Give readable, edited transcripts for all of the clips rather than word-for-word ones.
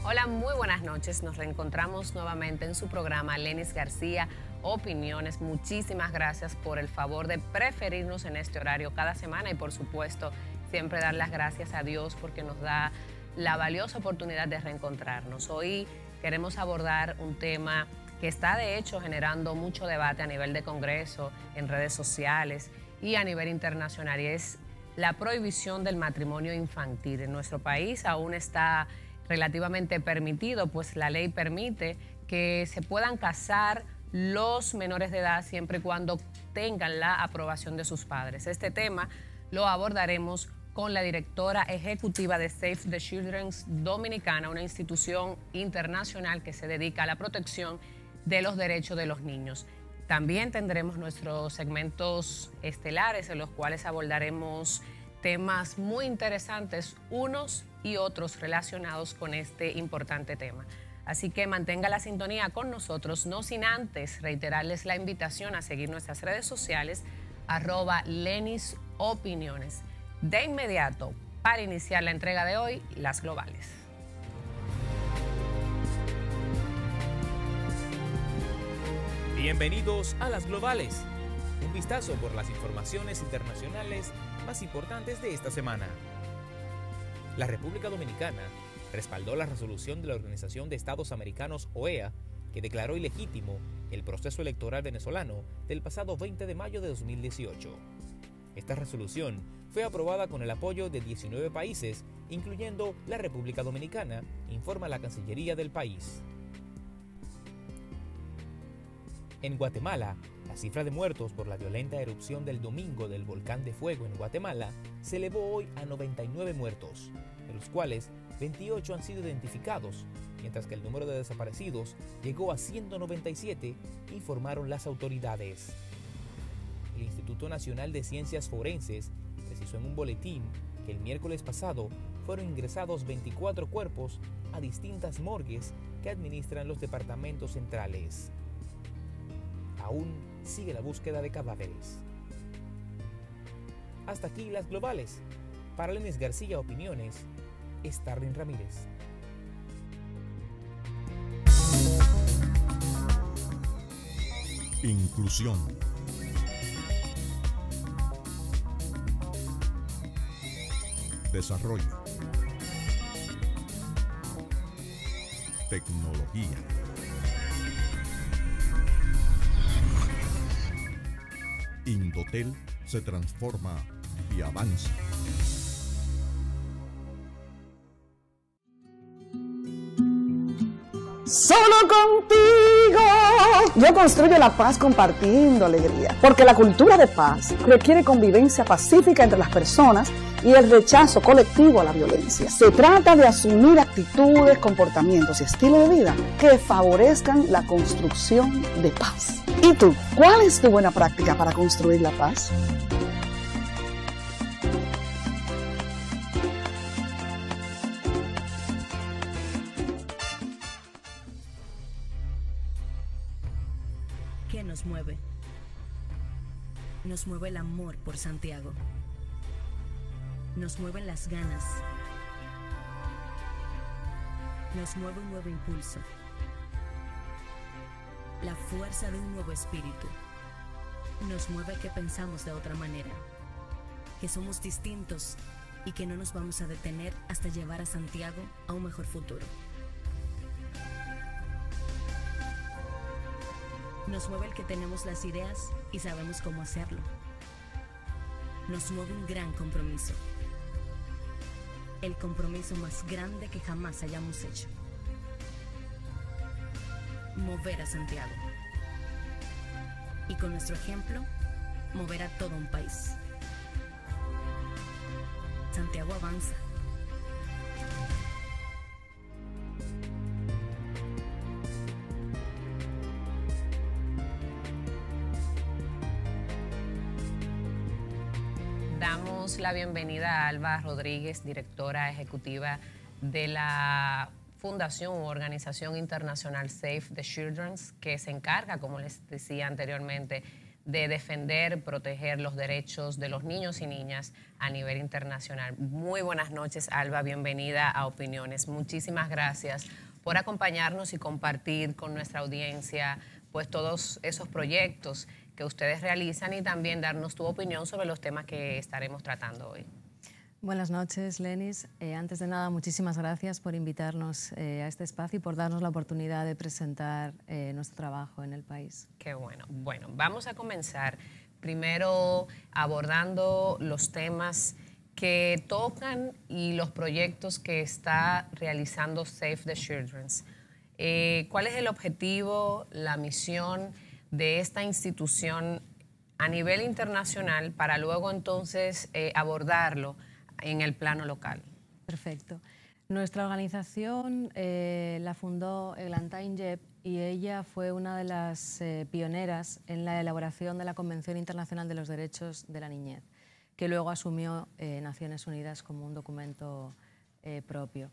Hola, muy buenas noches. Nos reencontramos nuevamente en su programa Lenis García Opiniones. Muchísimas gracias por el favor de preferirnos en este horario cada semana y por supuesto siempre dar las gracias a Dios porque nos da la valiosa oportunidad de reencontrarnos. Hoy queremos abordar un tema que está de hecho generando mucho debate a nivel de Congreso, en redes sociales y a nivel internacional, y es la prohibición del matrimonio infantil. En nuestro país aún está relativamente permitido, pues la ley permite que se puedan casar los menores de edad siempre y cuando tengan la aprobación de sus padres. Este tema lo abordaremos con la directora ejecutiva de Save the Children Dominicana, una institución internacional que se dedica a la protección de los derechos de los niños. También tendremos nuestros segmentos estelares en los cuales abordaremos temas muy interesantes, unos y otros relacionados con este importante tema. Así que mantenga la sintonía con nosotros, no sin antes reiterarles la invitación a seguir nuestras redes sociales, @LenisOpiniones. De inmediato, para iniciar la entrega de hoy, las globales. Bienvenidos a las globales. Un vistazo por las informaciones internacionales más importantes de esta semana. La República Dominicana respaldó la resolución de la Organización de Estados Americanos, OEA, que declaró ilegítimo el proceso electoral venezolano del pasado 20 de mayo de 2018. Esta resolución fue aprobada con el apoyo de 19 países, incluyendo la República Dominicana, informa la Cancillería del país. En Guatemala, la cifra de muertos por la violenta erupción del domingo del volcán de fuego en Guatemala se elevó hoy a 99 muertos, de los cuales 28 han sido identificados, mientras que el número de desaparecidos llegó a 197, informaron las autoridades. El Instituto Nacional de Ciencias Forenses precisó en un boletín que el miércoles pasado fueron ingresados 24 cuerpos a distintas morgues que administran los departamentos centrales. Aún sigue la búsqueda de cadáveres. Hasta aquí las globales. Para Lenis García Opiniones, Starling Ramírez. Inclusión. Desarrollo. Tecnología. Indotel se transforma y avanza. Solo contigo yo construyo la paz compartiendo alegría, porque la cultura de paz requiere convivencia pacífica entre las personas y el rechazo colectivo a la violencia. Se trata de asumir actitudes, comportamientos y estilos de vida que favorezcan la construcción de paz. ¿Y tú? ¿Cuál es tu buena práctica para construir la paz? ¿Qué nos mueve? Nos mueve el amor por Santiago. Nos mueven las ganas. Nos mueve un nuevo impulso. La fuerza de un nuevo espíritu. Nos mueve que pensamos de otra manera, que somos distintos y que no nos vamos a detener hasta llevar a Santiago a un mejor futuro. Nos mueve el que tenemos las ideas y sabemos cómo hacerlo. Nos mueve un gran compromiso. El compromiso más grande que jamás hayamos hecho. Mover a Santiago. Y con nuestro ejemplo, mover a todo un país. Santiago avanza. Damos la bienvenida a Alba Rodríguez, directora ejecutiva de la fundación u organización internacional Save the Children, que se encarga, como les decía anteriormente, de defender, proteger los derechos de los niños y niñas a nivel internacional. Muy buenas noches, Alba, bienvenida a Opiniones. Muchísimas gracias por acompañarnos y compartir con nuestra audiencia pues todos esos proyectos que ustedes realizan y también darnos tu opinión sobre los temas que estaremos tratando hoy. Buenas noches, Lenis. Antes de nada, muchísimas gracias por invitarnos a este espacio y por darnos la oportunidad de presentar nuestro trabajo en el país. Qué bueno. Bueno, vamos a comenzar primero abordando los temas que tocan y los proyectos que está realizando Save the Children. ¿Cuál es el objetivo, la misión de esta institución a nivel internacional para luego entonces abordarlo en el plano local? Perfecto. Nuestra organización la fundó Eglantine Jebb y ella fue una de las pioneras en la elaboración de la Convención Internacional de los Derechos de la Niñez, que luego asumió Naciones Unidas como un documento propio.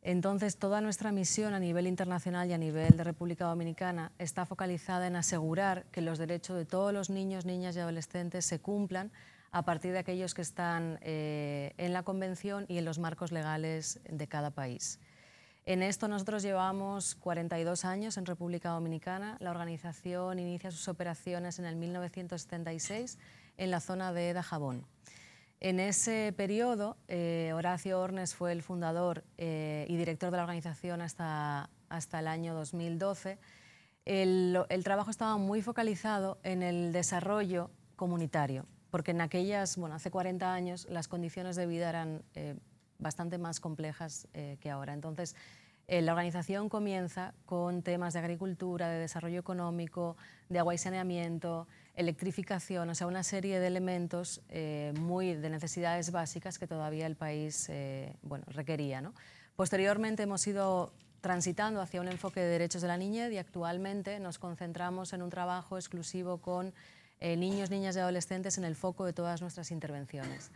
Entonces, toda nuestra misión a nivel internacional y a nivel de República Dominicana está focalizada en asegurar que los derechos de todos los niños, niñas y adolescentes se cumplan a partir de aquellos que están en la Convención y en los marcos legales de cada país. En esto nosotros llevamos 42 años en República Dominicana. La organización inicia sus operaciones en el 1976 en la zona de Dajabón. En ese periodo, Horacio Ornes fue el fundador y director de la organización hasta el año 2012. El trabajo estaba muy focalizado en el desarrollo comunitario, porque en hace 40 años las condiciones de vida eran bastante más complejas que ahora. Entonces, la organización comienza con temas de agricultura, de desarrollo económico, de agua y saneamiento, electrificación, o sea, una serie de elementos de necesidades básicas que todavía el país requería, ¿no? Posteriormente hemos ido transitando hacia un enfoque de derechos de la niñez y actualmente nos concentramos en un trabajo exclusivo con niños, niñas y adolescentes en el foco de todas nuestras intervenciones.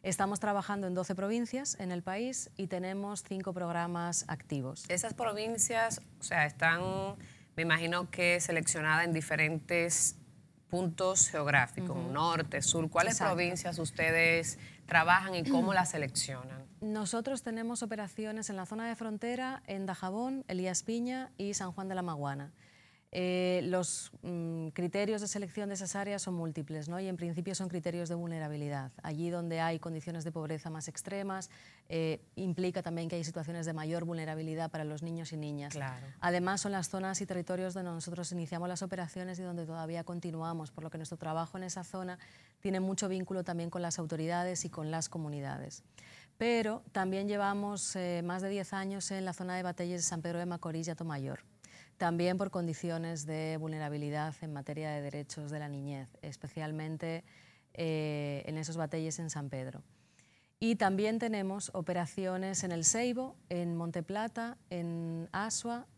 Estamos trabajando en 12 provincias en el país y tenemos 5 programas activos. Esas provincias, o sea, están, me imagino que seleccionadas en diferentes puntos geográficos, norte, sur. ¿Cuáles provincias ustedes trabajan y cómo las seleccionan? Nosotros tenemos operaciones en la zona de frontera, en Dajabón, Elías Piña y San Juan de la Maguana. Los criterios de selección de esas áreas son múltiples, ¿no? Y en principio son criterios de vulnerabilidad. Allí donde hay condiciones de pobreza más extremas, implica también que hay situaciones de mayor vulnerabilidad para los niños y niñas. Claro. Además, son las zonas y territorios donde nosotros iniciamos las operaciones y donde todavía continuamos, por lo que nuestro trabajo en esa zona tiene mucho vínculo también con las autoridades y con las comunidades. Pero también llevamos más de 10 años en la zona de Batalles de San Pedro de Macorís y Atomayor, también por condiciones de vulnerabilidad en materia de derechos de la niñez, especialmente en esos batalles en San Pedro. Y también tenemos operaciones en El Ceibo, en Monteplata, en Asua,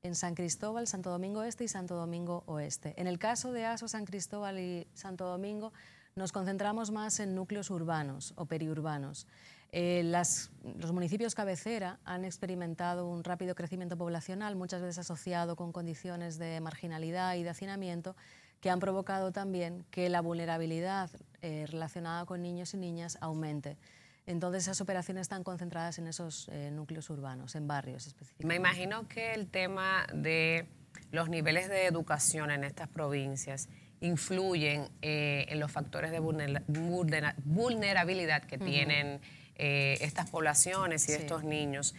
en San Cristóbal, Santo Domingo Este y Santo Domingo Oeste. En el caso de Asua, San Cristóbal y Santo Domingo, nos concentramos más en núcleos urbanos o periurbanos. Los municipios cabecera han experimentado un rápido crecimiento poblacional, muchas veces asociado con condiciones de marginalidad y de hacinamiento, que han provocado también que la vulnerabilidad relacionada con niños y niñas aumente. Entonces, esas operaciones están concentradas en esos núcleos urbanos, en barrios específicamente. Me imagino que el tema de los niveles de educación en estas provincias influyen en los factores de vulnerabilidad que tienen estas poblaciones y estos niños.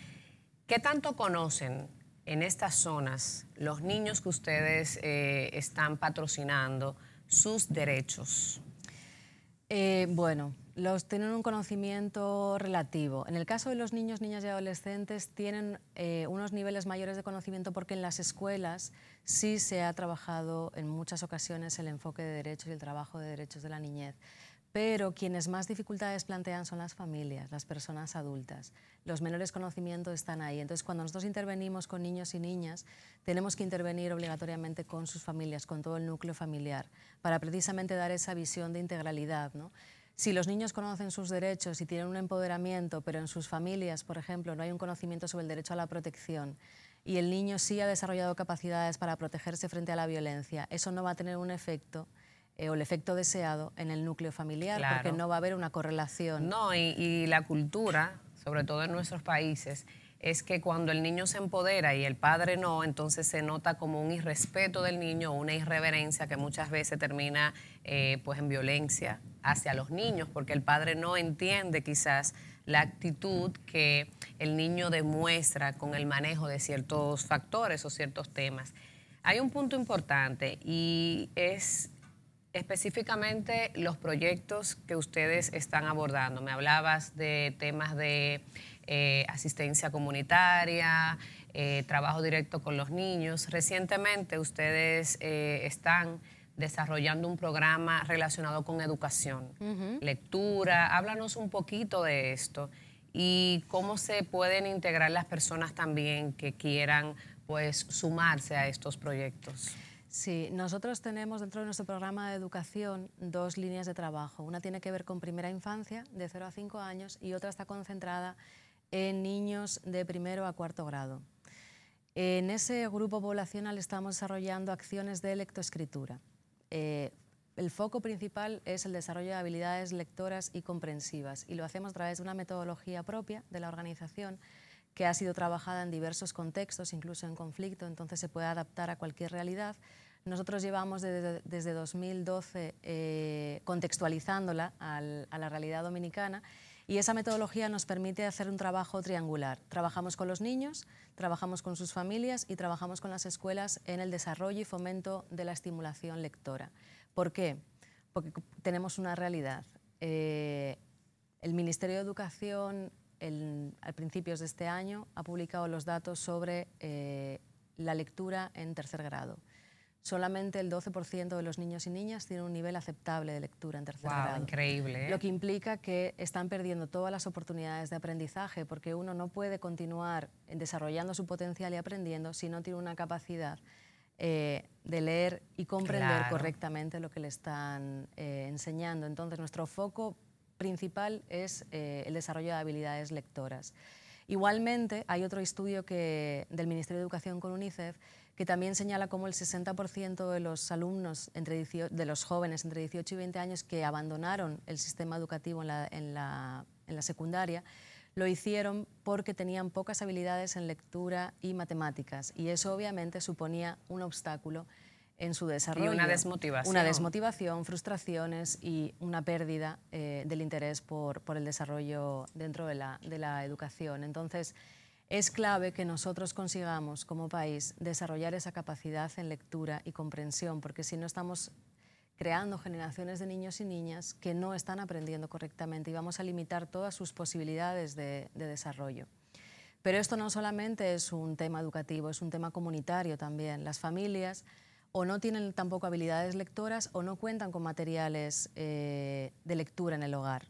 ¿Qué tanto conocen en estas zonas los niños que ustedes están patrocinando sus derechos? Bueno, tienen un conocimiento relativo. En el caso de los niños, niñas y adolescentes tienen unos niveles mayores de conocimiento porque en las escuelas sí se ha trabajado en muchas ocasiones el enfoque de derechos y el trabajo de derechos de la niñez. Pero quienes más dificultades plantean son las familias, las personas adultas. Los menores conocimientos están ahí. Entonces, cuando nosotros intervenimos con niños y niñas, tenemos que intervenir obligatoriamente con sus familias, con todo el núcleo familiar, para precisamente dar esa visión de integralidad, ¿no? Si los niños conocen sus derechos y tienen un empoderamiento, pero en sus familias, por ejemplo, no hay un conocimiento sobre el derecho a la protección, y el niño sí ha desarrollado capacidades para protegerse frente a la violencia, eso no va a tener un efecto o el efecto deseado en el núcleo familiar, Claro. porque no va a haber una correlación. No, y la cultura, sobre todo en nuestros países, es que cuando el niño se empodera y el padre no, entonces se nota como un irrespeto del niño, una irreverencia que muchas veces termina pues en violencia hacia los niños, porque el padre no entiende quizás la actitud que el niño demuestra con el manejo de ciertos factores o ciertos temas. Hay un punto importante y es específicamente los proyectos que ustedes están abordando. Me hablabas de temas de asistencia comunitaria, trabajo directo con los niños. Recientemente ustedes están desarrollando un programa relacionado con educación, lectura. Háblanos un poquito de esto y cómo se pueden integrar las personas también que quieran pues sumarse a estos proyectos. Sí, nosotros tenemos dentro de nuestro programa de educación 2 líneas de trabajo. Una tiene que ver con primera infancia, de 0 a 5 años, y otra está concentrada en niños de 1º a 4º grado. En ese grupo poblacional estamos desarrollando acciones de lectoescritura. El foco principal es el desarrollo de habilidades lectoras y comprensivas, y lo hacemos a través de una metodología propia de la organización que ha sido trabajada en diversos contextos, incluso en conflicto, entonces se puede adaptar a cualquier realidad. Nosotros llevamos desde 2012 contextualizándola a la realidad dominicana, y esa metodología nos permite hacer un trabajo triangular. Trabajamos con los niños, trabajamos con sus familias y trabajamos con las escuelas en el desarrollo y fomento de la estimulación lectora. ¿Por qué? Porque tenemos una realidad. El Ministerio de Educación, a principios de este año, ha publicado los datos sobre la lectura en 3er grado. Solamente el 12% de los niños y niñas tienen un nivel aceptable de lectura en 3er grado. Increíble, ¿eh? Lo que implica que están perdiendo todas las oportunidades de aprendizaje, porque uno no puede continuar desarrollando su potencial y aprendiendo si no tiene una capacidad de leer y comprender correctamente lo que le están enseñando. Entonces, nuestro foco principal es el desarrollo de habilidades lectoras. Igualmente, hay otro estudio del Ministerio de Educación con UNICEF que también señala cómo el 60% de los alumnos, de los jóvenes entre 18 y 20 años que abandonaron el sistema educativo en la secundaria, lo hicieron porque tenían pocas habilidades en lectura y matemáticas, y eso obviamente suponía un obstáculo en su desarrollo. Y una desmotivación. Una desmotivación, frustraciones y una pérdida del interés por el desarrollo dentro de la educación. Entonces, es clave que nosotros consigamos como país desarrollar esa capacidad en lectura y comprensión, porque si no estamos creando generaciones de niños y niñas que no están aprendiendo correctamente y vamos a limitar todas sus posibilidades de desarrollo. Pero esto no solamente es un tema educativo, es un tema comunitario también. Las familias o no tienen tampoco habilidades lectoras o no cuentan con materiales de lectura en el hogar.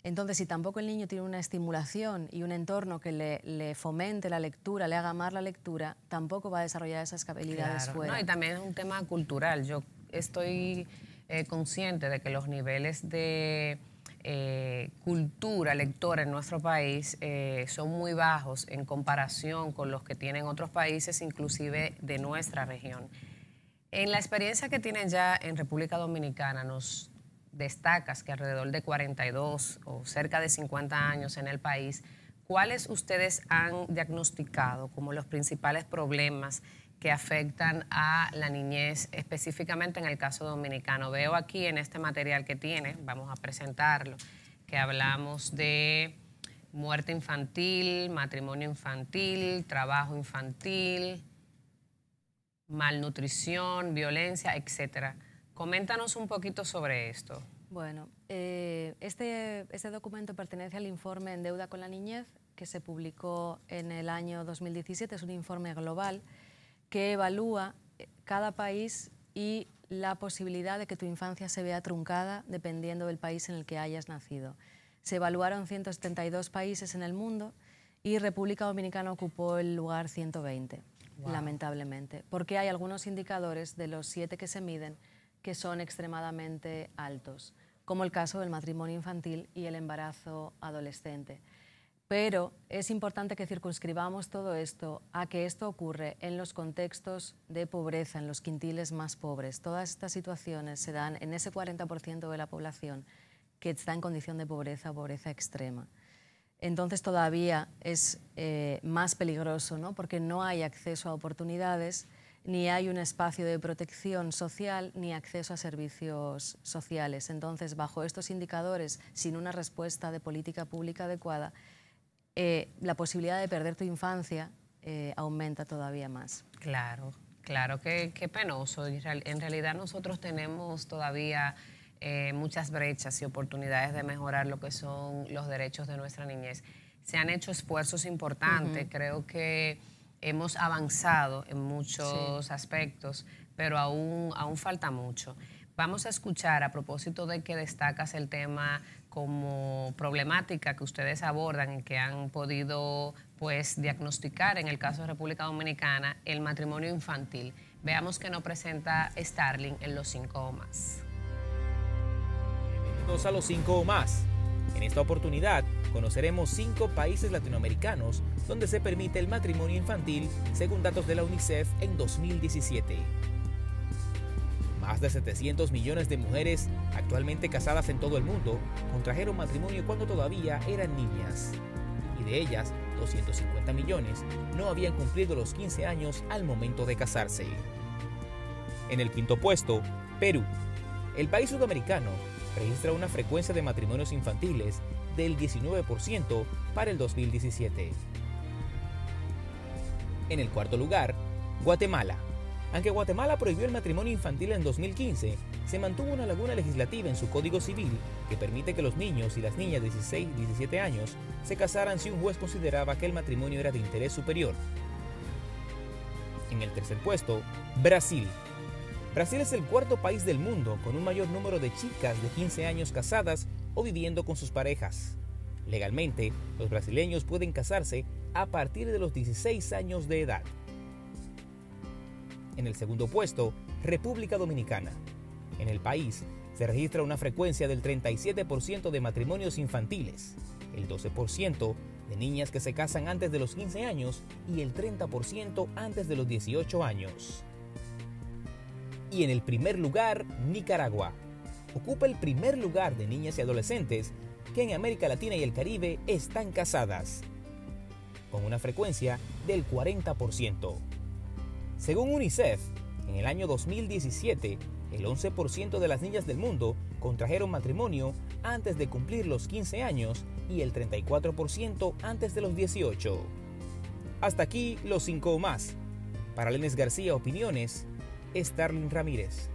Entonces, si tampoco el niño tiene una estimulación y un entorno que le fomente la lectura, le haga amar la lectura, tampoco va a desarrollar esas habilidades fuera. No, y también es un tema cultural. Yo estoy consciente de que los niveles de cultura lectora en nuestro país son muy bajos en comparación con los que tienen otros países, inclusive de nuestra región. En la experiencia que tienen ya en República Dominicana, nos destacas que alrededor de 42 o cerca de 50 años en el país, ¿cuáles ustedes han diagnosticado como los principales problemas que afectan a la niñez, específicamente en el caso dominicano? Veo aquí en este material que tiene, vamos a presentarlo, que hablamos de muerte infantil, matrimonio infantil, trabajo infantil, malnutrición, violencia, etcétera. Coméntanos un poquito sobre esto. Bueno, este documento pertenece al informe En Deuda con la Niñez, que se publicó en el año 2017. Es un informe global que evalúa cada país y la posibilidad de que tu infancia se vea truncada dependiendo del país en el que hayas nacido. Se evaluaron 172 países en el mundo y República Dominicana ocupó el lugar 120, lamentablemente, porque hay algunos indicadores de los 7 que se miden que son extremadamente altos, como el caso del matrimonio infantil y el embarazo adolescente. Pero es importante que circunscribamos todo esto a que esto ocurre en los contextos de pobreza, en los quintiles más pobres. Todas estas situaciones se dan en ese 40% de la población que está en condición de pobreza o pobreza extrema. Entonces todavía es más peligroso, ¿no? Porque no hay acceso a oportunidades, ni hay un espacio de protección social, ni acceso a servicios sociales. Entonces, bajo estos indicadores, sin una respuesta de política pública adecuada, la posibilidad de perder tu infancia aumenta todavía más. Claro, claro, qué penoso. En realidad nosotros tenemos todavía muchas brechas y oportunidades de mejorar lo que son los derechos de nuestra niñez. Se han hecho esfuerzos importantes, creo que hemos avanzado en muchos aspectos, pero aún falta mucho. Vamos a escuchar, a propósito de que destacas el tema como problemática que ustedes abordan y que han podido pues diagnosticar en el caso de República Dominicana, el matrimonio infantil. Veamos que nos presenta Starling en Los 5 o Más. Bienvenidos a Los 5 o Más. En esta oportunidad conoceremos 5 países latinoamericanos donde se permite el matrimonio infantil según datos de la UNICEF en 2017. Más de 700 millones de mujeres actualmente casadas en todo el mundo contrajeron matrimonio cuando todavía eran niñas. Y de ellas, 250 millones no habían cumplido los 15 años al momento de casarse. En el quinto puesto, Perú. El país sudamericano registra una frecuencia de matrimonios infantiles del 19% para el 2017. En el cuarto lugar, Guatemala. Aunque Guatemala prohibió el matrimonio infantil en 2015, se mantuvo una laguna legislativa en su Código Civil que permite que los niños y las niñas de 16 y 17 años se casaran si un juez consideraba que el matrimonio era de interés superior. En el tercer puesto, Brasil. Brasil es el cuarto país del mundo con un mayor número de chicas de 15 años casadas o viviendo con sus parejas. Legalmente, los brasileños pueden casarse a partir de los 16 años de edad. En el segundo puesto, República Dominicana. En el país se registra una frecuencia del 37% de matrimonios infantiles, el 12% de niñas que se casan antes de los 15 años y el 30% antes de los 18 años. Y en el primer lugar, Nicaragua. Ocupa el primer lugar de niñas y adolescentes que en América Latina y el Caribe están casadas, con una frecuencia del 40%. Según UNICEF, en el año 2017, el 11% de las niñas del mundo contrajeron matrimonio antes de cumplir los 15 años y el 34% antes de los 18. Hasta aquí Los 5 o Más. Para Lenis García Opiniones, Starling Ramírez.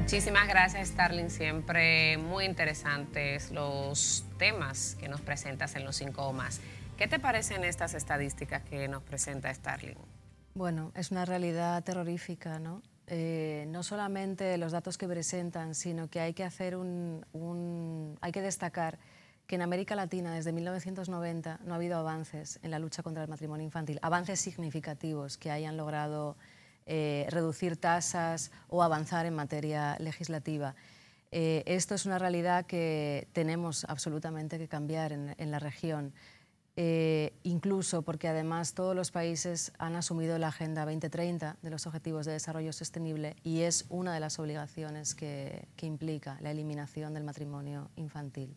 Muchísimas gracias, Starling. Siempre muy interesantes los temas que nos presentas en Los 5 o Más. ¿Qué te parecen estas estadísticas que nos presenta Starling? Bueno, es una realidad terrorífica, ¿no? No solamente los datos que presentan, sino que hay que hacer hay que destacar que en América Latina desde 1990 no ha habido avances en la lucha contra el matrimonio infantil, avances significativos que hayan logrado reducir tasas o avanzar en materia legislativa. Esto es una realidad que tenemos absolutamente que cambiar en la región. Incluso porque además todos los países han asumido la Agenda 2030 de los Objetivos de Desarrollo Sostenible y es una de las obligaciones que implica la eliminación del matrimonio infantil.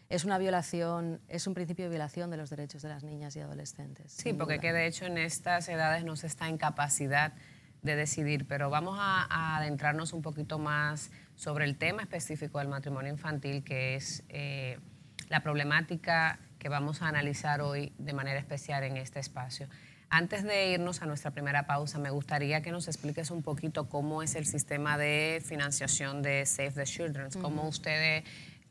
Es una violación, es un principio de violación de los derechos de las niñas y adolescentes. Sí, porque que de hecho en estas edades no se está en capacidad de decidir, pero vamos a adentrarnos un poquito más sobre el tema específico del matrimonio infantil, que es la problemática que vamos a analizar hoy de manera especial en este espacio. Antes de irnos a nuestra primera pausa, me gustaría que nos expliques un poquito cómo es el sistema de financiación de Save the Children, cómo ustedes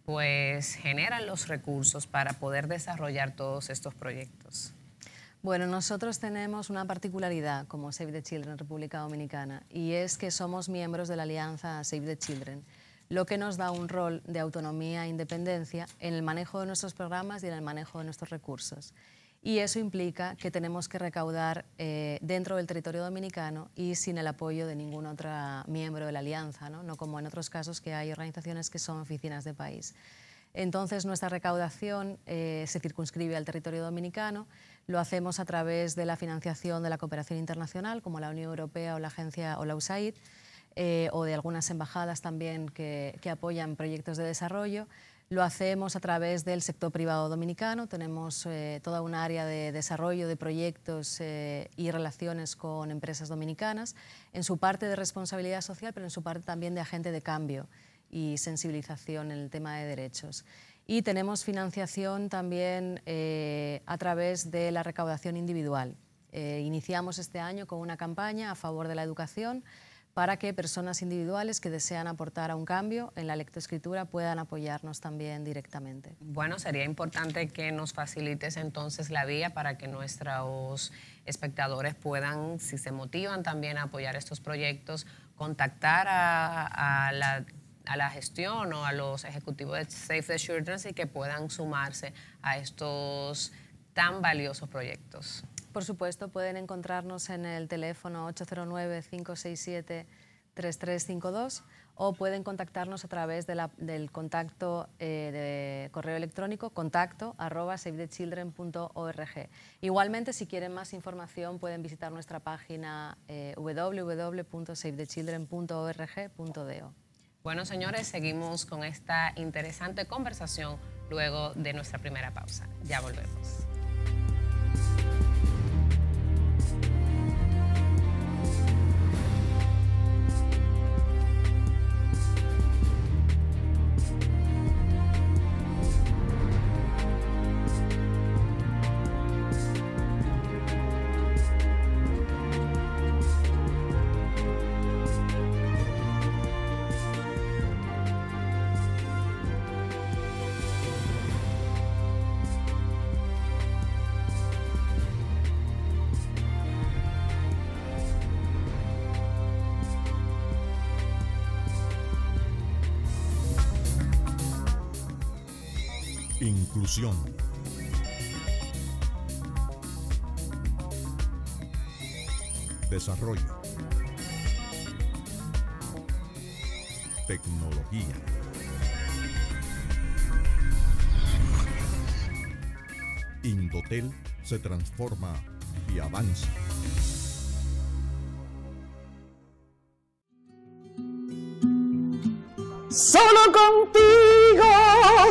pues generan los recursos para poder desarrollar todos estos proyectos. Bueno, nosotros tenemos una particularidad como Save the Children República Dominicana y es que somos miembros de la alianza Save the Children, lo que nos da un rol de autonomía e independencia en el manejo de nuestros programas y en el manejo de nuestros recursos. Y eso implica que tenemos que recaudar dentro del territorio dominicano y sin el apoyo de ningún otro miembro de la alianza, ¿no? No como en otros casos que hay organizaciones que son oficinas de país. Entonces, nuestra recaudación se circunscribe al territorio dominicano. Lo hacemos a través de la financiación de la cooperación internacional, como la Unión Europea o la agencia o la USAID, o de algunas embajadas también que apoyan proyectos de desarrollo. Lo hacemos a través del sector privado dominicano. Tenemos toda una área de desarrollo de proyectos y relaciones con empresas dominicanas, en su parte de responsabilidad social, pero en su parte también de agente de cambio y sensibilización en el tema de derechos. Y tenemos financiación también a través de la recaudación individual. Iniciamos este año con una campaña a favor de la educación para que personas individuales que desean aportar a un cambio en la lectoescritura puedan apoyarnos también directamente. Bueno, sería importante que nos facilites entonces la vía para que nuestros espectadores puedan, si se motivan también a apoyar estos proyectos, contactar a la gestión o a los ejecutivos de Save the Children y que puedan sumarse a estos tan valiosos proyectos. Por supuesto, pueden encontrarnos en el teléfono 809-567-3352 o pueden contactarnos a través del contacto de correo electrónico contacto@savethechildren.org. Igualmente, si quieren más información, pueden visitar nuestra página www.savethechildren.org.do. Bueno, señores, seguimos con esta interesante conversación luego de nuestra primera pausa. Ya volvemos. Inclusión. Desarrollo. Tecnología. Indotel se transforma y avanza. Solo contigo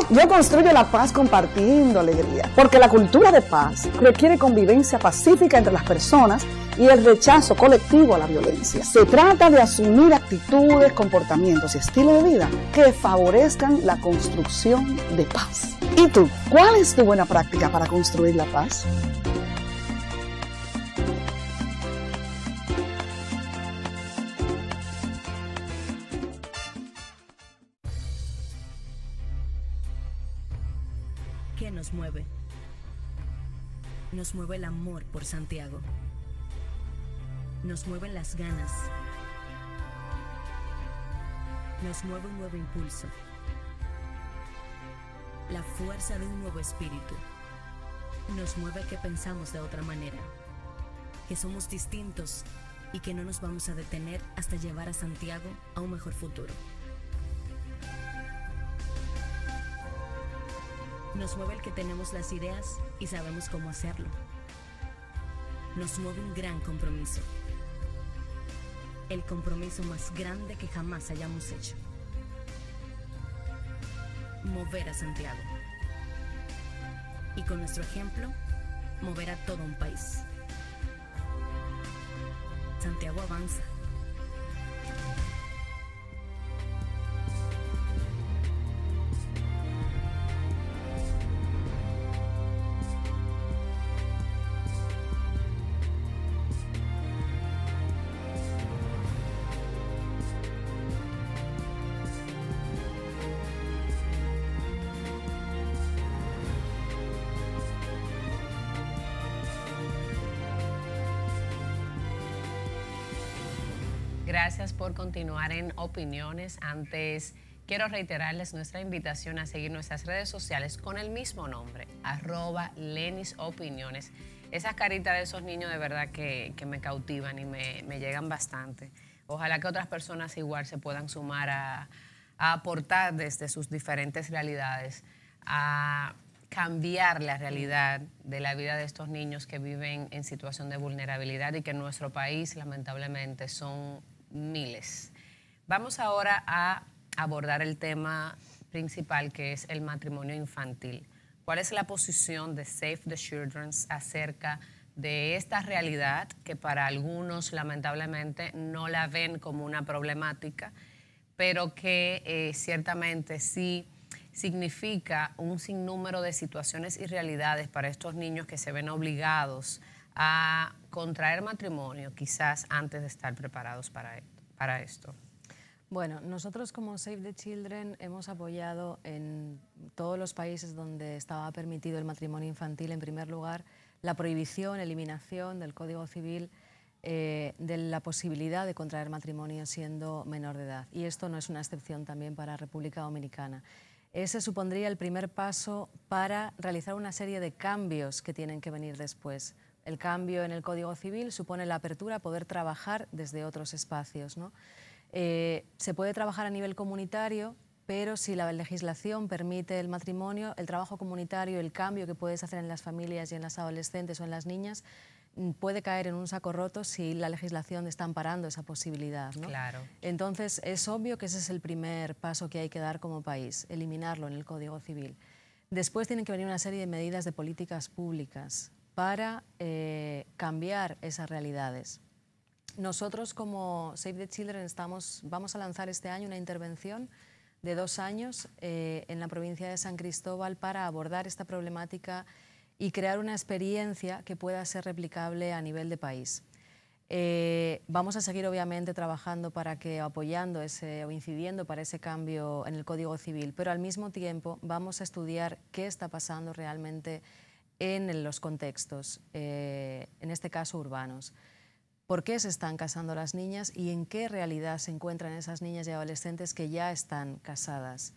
yo construyo la paz compartiendo alegría, porque la cultura de paz requiere convivencia pacífica entre las personas y el rechazo colectivo a la violencia. Se trata de asumir actitudes, comportamientos y estilo de vida que favorezcan la construcción de paz. ¿Y tú? ¿Cuál es tu buena práctica para construir la paz? ¿Qué nos mueve? Nos mueve el amor por Santiago. Nos mueven las ganas. Nos mueve un nuevo impulso. La fuerza de un nuevo espíritu. Nos mueve que pensamos de otra manera. Que somos distintos y que no nos vamos a detener hasta llevar a Santiago a un mejor futuro. Nos mueve el que tenemos las ideas y sabemos cómo hacerlo. Nos mueve un gran compromiso. El compromiso más grande que jamás hayamos hecho. Mover a Santiago. Y con nuestro ejemplo, mover a todo un país. Santiago avanza. Gracias por continuar en Opiniones. Antes, quiero reiterarles nuestra invitación a seguir nuestras redes sociales con el mismo nombre, @LenisOpiniones. Esas caritas de esos niños de verdad que me cautivan y me llegan bastante. Ojalá que otras personas igual se puedan sumar a a aportar desde sus diferentes realidades, a cambiar la realidad de la vida de estos niños que viven en situación de vulnerabilidad y que en nuestro país lamentablemente son miles. Vamos ahora a abordar el tema principal, que es el matrimonio infantil. ¿Cuál es la posición de Save the Children acerca de esta realidad que para algunos lamentablemente no la ven como una problemática, pero que ciertamente sí significa un sinnúmero de situaciones y realidades para estos niños que se ven obligados a contraer matrimonio, quizás antes de estar preparados para esto? Bueno, nosotros como Save the Children hemos apoyado en todos los países donde estaba permitido el matrimonio infantil, en primer lugar, la prohibición, eliminación del Código Civil de la posibilidad de contraer matrimonio siendo menor de edad. Y esto no es una excepción también para República Dominicana. Ese supondría el primer paso para realizar una serie de cambios que tienen que venir después. El cambio en el Código Civil supone la apertura a poder trabajar desde otros espacios, ¿no? Se puede trabajar a nivel comunitario, pero si la legislación permite el matrimonio, el trabajo comunitario, el cambio que puedes hacer en las familias y en las adolescentes o en las niñas, puede caer en un saco roto si la legislación está amparando esa posibilidad, ¿no? Claro. Entonces, es obvio que ese es el primer paso que hay que dar como país, eliminarlo en el Código Civil. Después tienen que venir una serie de medidas de políticas públicas para cambiar esas realidades. Nosotros como Save the Children vamos a lanzar este año una intervención de 2 años en la provincia de San Cristóbal para abordar esta problemática y crear una experiencia que pueda ser replicable a nivel de país. Vamos a seguir obviamente trabajando apoyando o incidiendo para ese cambio en el Código Civil, pero al mismo tiempo vamos a estudiar qué está pasando realmente en los contextos, en este caso urbanos. ¿Por qué se están casando las niñas y en qué realidad se encuentran esas niñas y adolescentes que ya están casadas?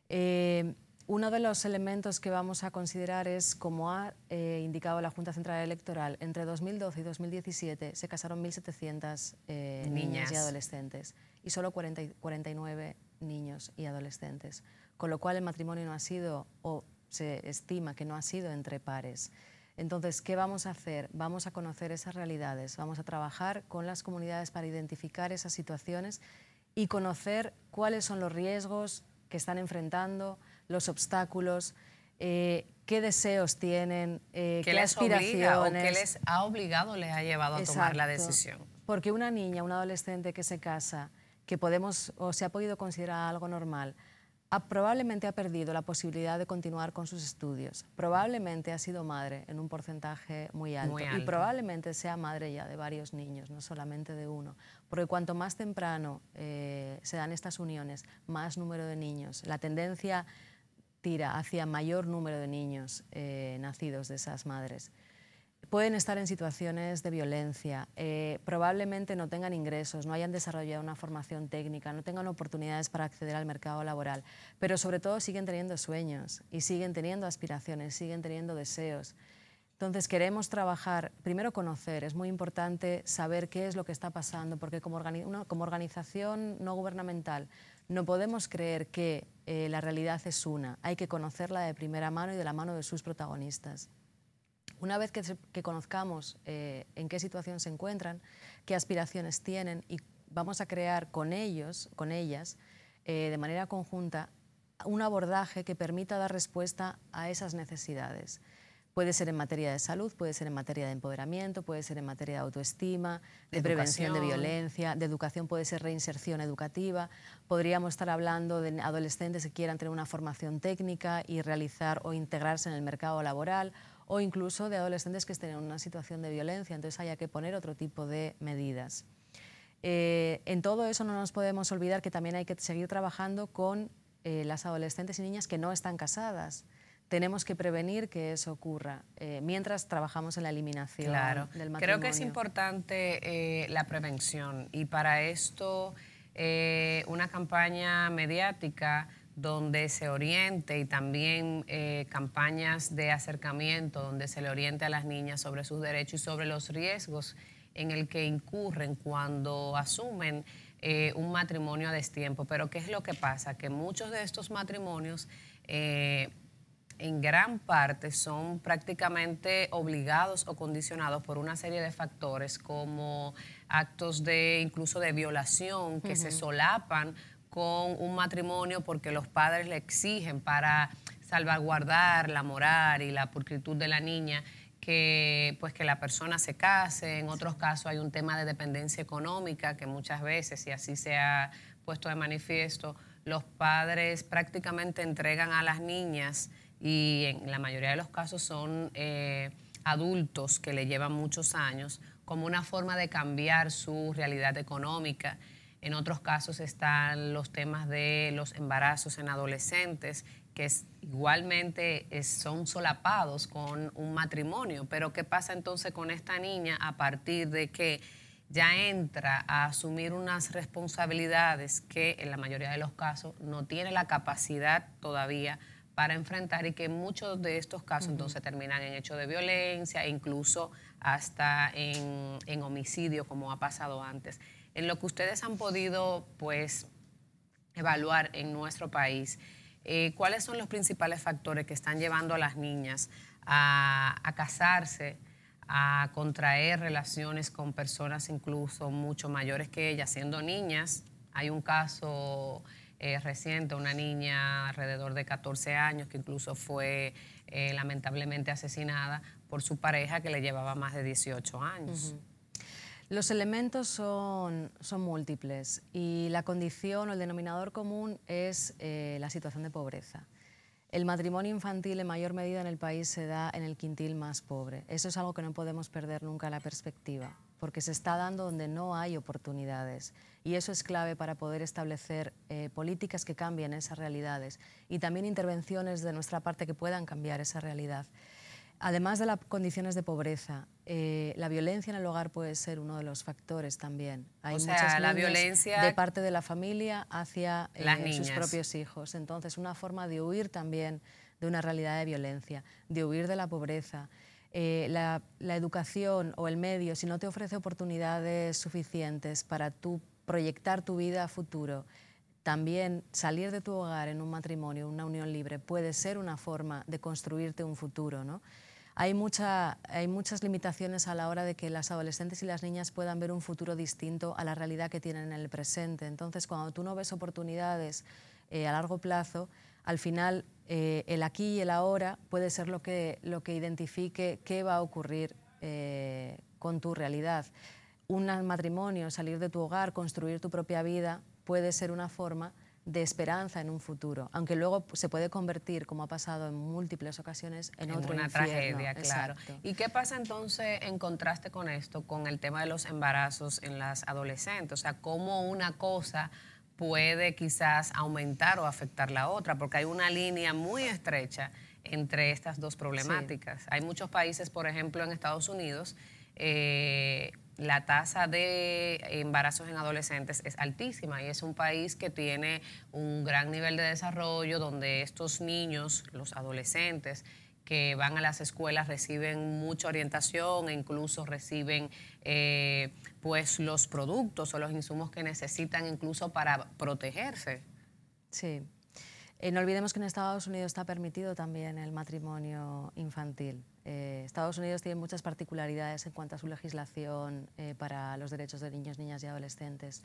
Uno de los elementos que vamos a considerar es, como ha indicado la Junta Central Electoral, entre 2012 y 2017 se casaron 1.700 niñas y adolescentes y solo 49 niños y adolescentes, con lo cual el matrimonio no ha sido, o se estima que no ha sido entre pares. Entonces, ¿qué vamos a hacer? Vamos a conocer esas realidades, vamos a trabajar con las comunidades para identificar esas situaciones y conocer cuáles son los riesgos que están enfrentando, los obstáculos, qué deseos tienen, qué aspiraciones. Obliga, o qué les ha obligado, les ha llevado a tomar la decisión. Porque una niña, un adolescente que se casa, que podemos o se ha podido considerar algo normal, probablemente ha perdido la posibilidad de continuar con sus estudios, probablemente ha sido madre en un porcentaje muy alto. Y probablemente sea madre ya de varios niños, no solamente de uno, porque cuanto más temprano se dan estas uniones, más número de niños, la tendencia tira hacia mayor número de niños nacidos de esas madres. Pueden estar en situaciones de violencia, probablemente no tengan ingresos, no hayan desarrollado una formación técnica, no tengan oportunidades para acceder al mercado laboral, pero sobre todo siguen teniendo sueños y siguen teniendo aspiraciones, siguen teniendo deseos. Entonces queremos trabajar, primero conocer, es muy importante saber qué es lo que está pasando, porque como organización no gubernamental no podemos creer que la realidad es una, hay que conocerla de primera mano y de la mano de sus protagonistas. Una vez que conozcamos en qué situación se encuentran, qué aspiraciones tienen, y vamos a crear con ellos, con ellas, de manera conjunta, un abordaje que permita dar respuesta a esas necesidades. Puede ser en materia de salud, puede ser en materia de empoderamiento, puede ser en materia de autoestima, de prevención de violencia, de educación, puede ser reinserción educativa. Podríamos estar hablando de adolescentes que quieran tener una formación técnica y realizar o integrarse en el mercado laboral, o incluso de adolescentes que estén en una situación de violencia, entonces haya que poner otro tipo de medidas. En todo eso no nos podemos olvidar que también hay que seguir trabajando con las adolescentes y niñas que no están casadas. Tenemos que prevenir que eso ocurra mientras trabajamos en la eliminación del matrimonio. Creo que es importante la prevención, y para esto una campaña mediática donde se oriente, y también campañas de acercamiento donde se le oriente a las niñas sobre sus derechos y sobre los riesgos en el que incurren cuando asumen un matrimonio a destiempo. Pero ¿qué es lo que pasa? Que muchos de estos matrimonios en gran parte son prácticamente obligados o condicionados por una serie de factores como actos de incluso de violación que se solapan con un matrimonio porque los padres le exigen para salvaguardar la moral y la pulcritud de la niña que pues que la persona se case. En otros casos hay un tema de dependencia económica que muchas veces, y así se ha puesto de manifiesto, los padres prácticamente entregan a las niñas, y en la mayoría de los casos son adultos que le llevan muchos años, como una forma de cambiar su realidad económica. En otros casos están los temas de los embarazos en adolescentes, que igualmente son solapados con un matrimonio. Pero ¿qué pasa entonces con esta niña a partir de que ya entra a asumir unas responsabilidades que en la mayoría de los casos no tiene la capacidad todavía para enfrentar, y que en muchos de estos casos entonces terminan en hechos de violencia e incluso hasta en homicidio, como ha pasado antes? En lo que ustedes han podido pues evaluar en nuestro país, ¿cuáles son los principales factores que están llevando a las niñas a casarse, a contraer relaciones con personas incluso mucho mayores que ellas, siendo niñas? Hay un caso reciente, una niña alrededor de 14 años que incluso fue lamentablemente asesinada por su pareja, que le llevaba más de 18 años. Los elementos son múltiples, y la condición o el denominador común es la situación de pobreza. El matrimonio infantil en mayor medida en el país se da en el quintil más pobre. Eso es algo que no podemos perder nunca la perspectiva, porque se está dando donde no hay oportunidades, y eso es clave para poder establecer políticas que cambien esas realidades y también intervenciones de nuestra parte que puedan cambiar esa realidad. Además de las condiciones de pobreza, la violencia en el hogar puede ser uno de los factores también. Hay muchas la niñas violencia de parte de la familia hacia sus niñas. propios hijos. Entonces, una forma de huir también de una realidad de violencia, de huir de la pobreza. La educación o el medio, si no te ofrece oportunidades suficientes para tú proyectar tu vida a futuro, también salir de tu hogar en un matrimonio, una unión libre, puede ser una forma de construirte un futuro, ¿no? Hay muchas limitaciones a la hora de que las adolescentes y las niñas puedan ver un futuro distinto a la realidad que tienen en el presente. Entonces, cuando tú no ves oportunidades a largo plazo, al final el aquí y el ahora puede ser lo que identifique qué va a ocurrir con tu realidad. Un matrimonio, salir de tu hogar, construir tu propia vida, puede ser una forma de esperanza en un futuro, aunque luego se puede convertir, como ha pasado en múltiples ocasiones, en otro una infierno. tragedia, claro. Exacto. ¿Y qué pasa entonces en contraste con esto, con el tema de los embarazos en las adolescentes? O sea, ¿cómo una cosa puede quizás aumentar o afectar la otra? Porque hay una línea muy estrecha entre estas dos problemáticas. Sí. Hay muchos países, por ejemplo, en Estados Unidos, la tasa de embarazos en adolescentes es altísima, y es un país que tiene un gran nivel de desarrollo, donde estos niños, los adolescentes que van a las escuelas, reciben mucha orientación e incluso reciben pues los productos o los insumos que necesitan incluso para protegerse. Sí. No olvidemos que en Estados Unidos está permitido también el matrimonio infantil. Estados Unidos tiene muchas particularidades en cuanto a su legislación para los derechos de niños, niñas y adolescentes.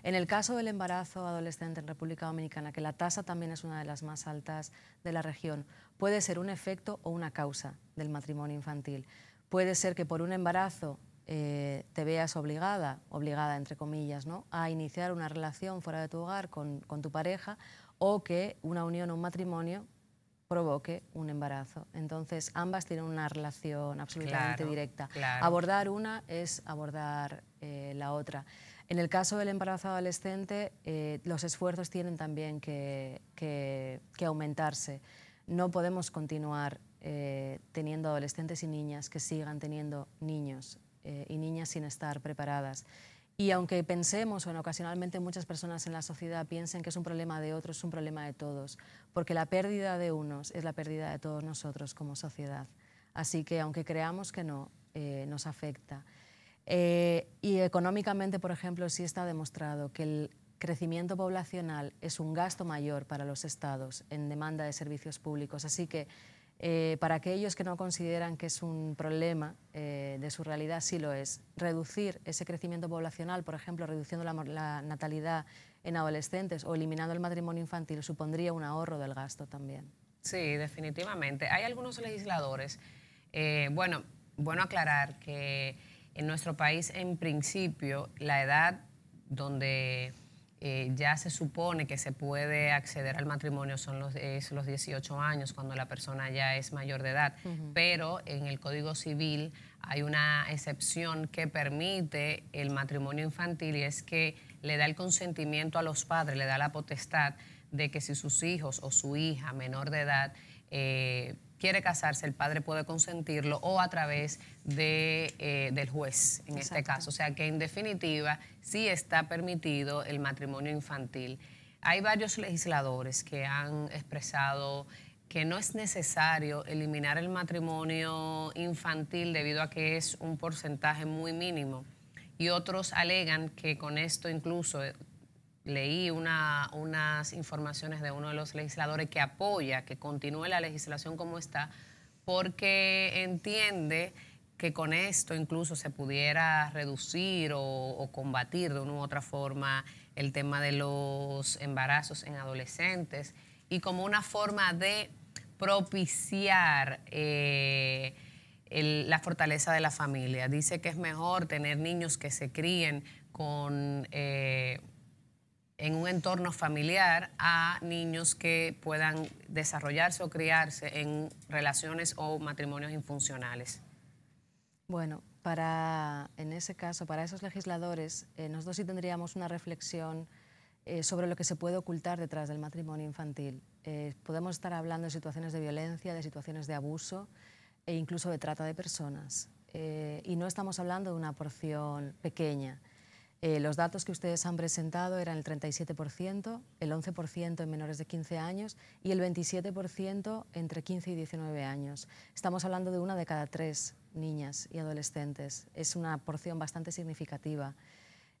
En el caso del embarazo adolescente en República Dominicana, que la tasa también es una de las más altas de la región, puede ser un efecto o una causa del matrimonio infantil. Puede ser que por un embarazo te veas obligada entre comillas, ¿no?, a iniciar una relación fuera de tu hogar con tu pareja, o que una unión o un matrimonio provoque un embarazo. Entonces, ambas tienen una relación absolutamente directa. Claro. Abordar una es abordar la otra. En el caso del embarazo adolescente, los esfuerzos tienen también que aumentarse. No podemos continuar teniendo adolescentes y niñas que sigan teniendo niños y niñas sin estar preparadas. Y aunque pensemos, o ocasionalmente muchas personas en la sociedad piensen que es un problema de otros, es un problema de todos, porque la pérdida de unos es la pérdida de todos nosotros como sociedad. Así que, aunque creamos que no, nos afecta. Y económicamente, por ejemplo, sí está demostrado que el crecimiento poblacional es un gasto mayor para los estados en demanda de servicios públicos. Así que para aquellos que no consideran que es un problema de su realidad, sí lo es. Reducir ese crecimiento poblacional, por ejemplo, reduciendo la natalidad en adolescentes o eliminando el matrimonio infantil, supondría un ahorro del gasto también. Sí, definitivamente. Hay algunos legisladores, bueno aclarar que en nuestro país, en principio, la edad donde ya se supone que se puede acceder al matrimonio son los 18 años, cuando la persona ya es mayor de edad. Pero en el Código Civil hay una excepción que permite el matrimonio infantil, y es que le da el consentimiento a los padres, le da la potestad de que si sus hijos o su hija menor de edad quiere casarse, el padre puede consentirlo, o a través del juez, en este caso. O sea que en definitiva sí está permitido el matrimonio infantil. Hay varios legisladores que han expresado que no es necesario eliminar el matrimonio infantil debido a que es un porcentaje muy mínimo, y otros alegan que con esto incluso... Leí unas informaciones de uno de los legisladores que apoya que continúe la legislación como está, porque entiende que con esto incluso se pudiera reducir o combatir de una u otra forma el tema de los embarazos en adolescentes, y como una forma de propiciar la fortaleza de la familia. Dice que es mejor tener niños que se críen en un entorno familiar a niños que puedan desarrollarse o criarse en relaciones o matrimonios infuncionales. Bueno, en ese caso, para esos legisladores, nosotros sí tendríamos una reflexión sobre lo que se puede ocultar detrás del matrimonio infantil. Podemos estar hablando de situaciones de violencia, de situaciones de abuso e incluso de trata de personas. Y no estamos hablando de una porción pequeña. Los datos que ustedes han presentado eran el 37%, el 11% en menores de 15 años y el 27% entre 15 y 19 años. Estamos hablando de 1 de cada 3 niñas y adolescentes. Es una porción bastante significativa.